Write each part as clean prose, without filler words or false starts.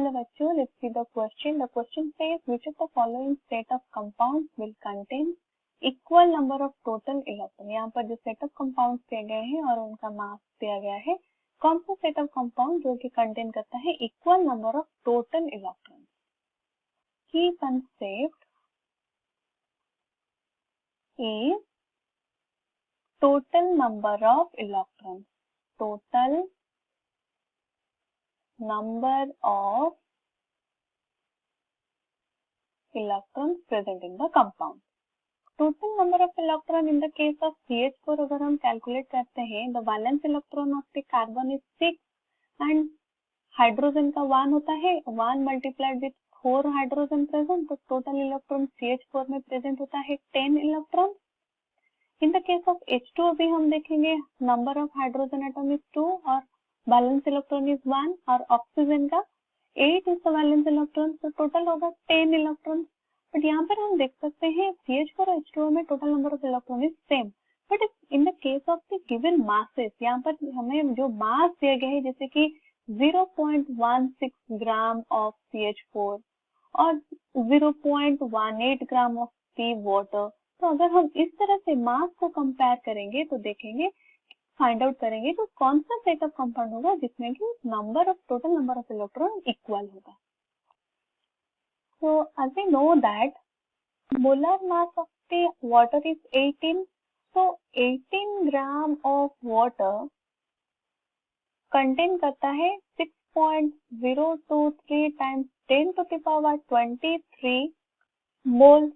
the lecture, let's see the question. The question says, which of the following set of compounds will contain equal number of total electron? यहाँ पर जो set of compounds दिए गए हैं और उनका मास दिया गया है, कौन सा set of compound जो कि contain करता है equal number of total electrons? Key concept is total number of electrons. Total number of electrons present in the compound. Total number of electron in the case of CH4 अगर हम calculate करते हैं, the valence electron of the carbon is 6 and hydrogen का 1 होता है, 1 multiplied with 4 hydrogen present, तो total electron CH4 में present होता है 10 electron. In the case of H2 अभी हम देखेंगे number of hydrogen atom is 2 और valence electron is 1 और oxygen का 8 is the valence electron, तो total होगा 10 electrons. बट यहाँ पर हम देख सकते हैं CH4 और H2O में total number of electron is same, but in the case of the given masses यहाँ पर हमें जो मास दिए गए हैं जैसे कि 0.16 ग्राम ऑफ CH4 और 0.18 ग्राम ऑफ टी वाटर, तो अगर हम इस तरह से मास को कंपेयर करेंगे तो देखेंगे फाइंड आउट करेंगे तो कौन सा सेट ऑफ कंपाउंड होगा जिसमें कि total number of electron equal होगा. So as we know that molar mass of the water is 18, so 18 gram of water contain करता है 6.023 times 10 to the power 23 moles.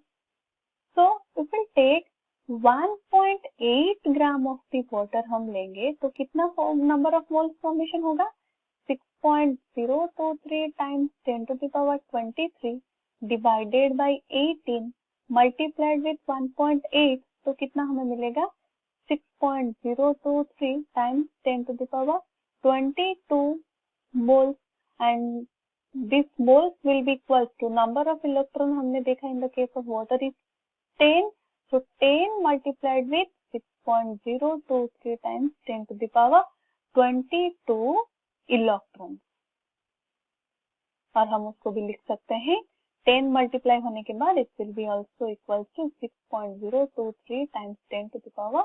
So if we take 1.8 gram of the water हम लेंगे तो कितना number of moles formation होगा 6.023 times 10 to the power 23 divided by 18 multiplied with 1.8, तो कितना हमें मिलेगा 6.023 times 10 to the power 22 moles, and this moles will be equals to number of electron हमने देखा in the case of water is 10, so 10 multiplied with 6.023 times 10 to the power 22 electrons, और हम उसको भी लिख सकते हैं 10 मल्टीप्लाई होने के बाद it will be also equal to 6.023 times 10 to the power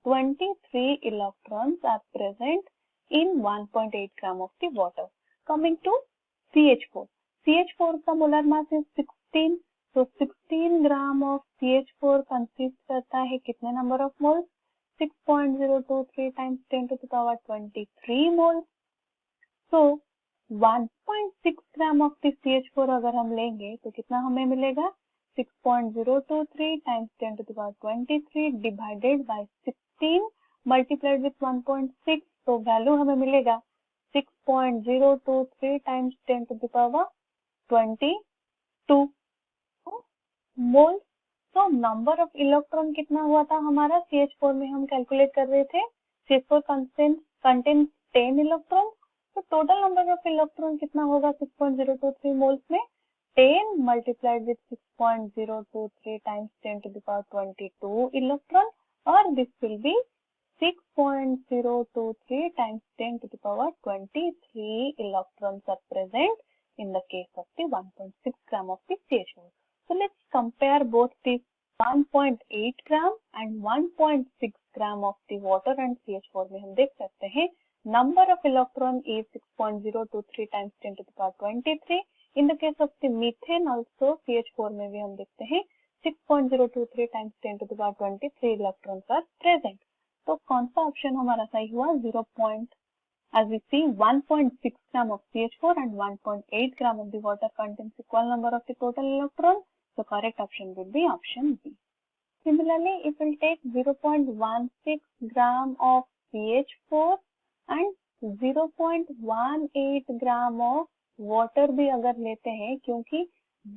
23 electrons are present in 1.8 gram of the water. Coming to CH4. CH4 का molar mass is 16, so 16 gram of CH4 consist करता है कितने number of moles 6.023 times 10 to the power 23 moles. So 1.6 gram of the CH4 अगर हम लेंगे तो कितना हमें मिलेगा 6.023 times 10 to the power 23 divided by 16 multiplied with 1.6, तो वैल्यू हमें मिलेगा 6.023 times 10 to the power 22 मोल. तो नंबर ऑफ इलेक्ट्रॉन कितना हुआ था हमारा CH4 में हम कैलकुलेट कर रहे थे, CH4 कंटेन 10 इलेक्ट्रॉन, तो टोटल नंबर ऑफ इलेक्ट्रॉन कितना होगा 6.023 मोल्स में 10 multiplied with 6.023 times 10 to the power 22 electron, और this will be 6.023 times 10 to the power 23 electrons are present in the case of the 1.6 gram of the CH4. So let's compare both the 1.8 gram and 1.6 gram of the water and CH4 में हम देख सकते हैं number of electron is 6.023 times 10 to the power 23. In the case of the methane also CH4 में भी हम देखते हैं 6.023 times 10 to the power 23 electrons are present. तो कौन सा ऑप्शन हमारा सही हुआ 0. As we see 1.6 gram of CH4 and 1.8 gram of the water contains equal number of the total electrons. So correct option would be option B. Similarly, if we take 0.16 gram of CH4 and 0.18 gram of water भी अगर लेते हैं, क्योंकि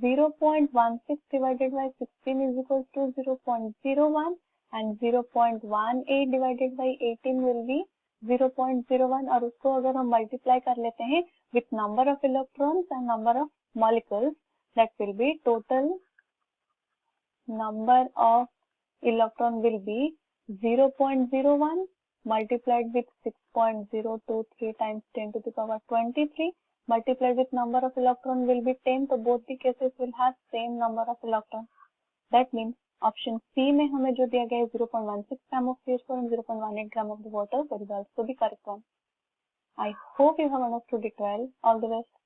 0.16 divided by 16 is equal to 0.01 and 0.18 divided by 18 will be 0.01, और उसको अगर हम multiply कर लेते हैं with number of electrons and number of molecules, that will be total number of electron will be 0.01 multiplied with 6.023 times 10 to the power 23 multiplied with number of electron will be 10, तो both the cases will have same number of electron. That means option C में हमें जो दिया गया है 0.16 gram of CH4 and 0.18 gram of the water, that is also the correct one. I hope you have understood it well. All the best.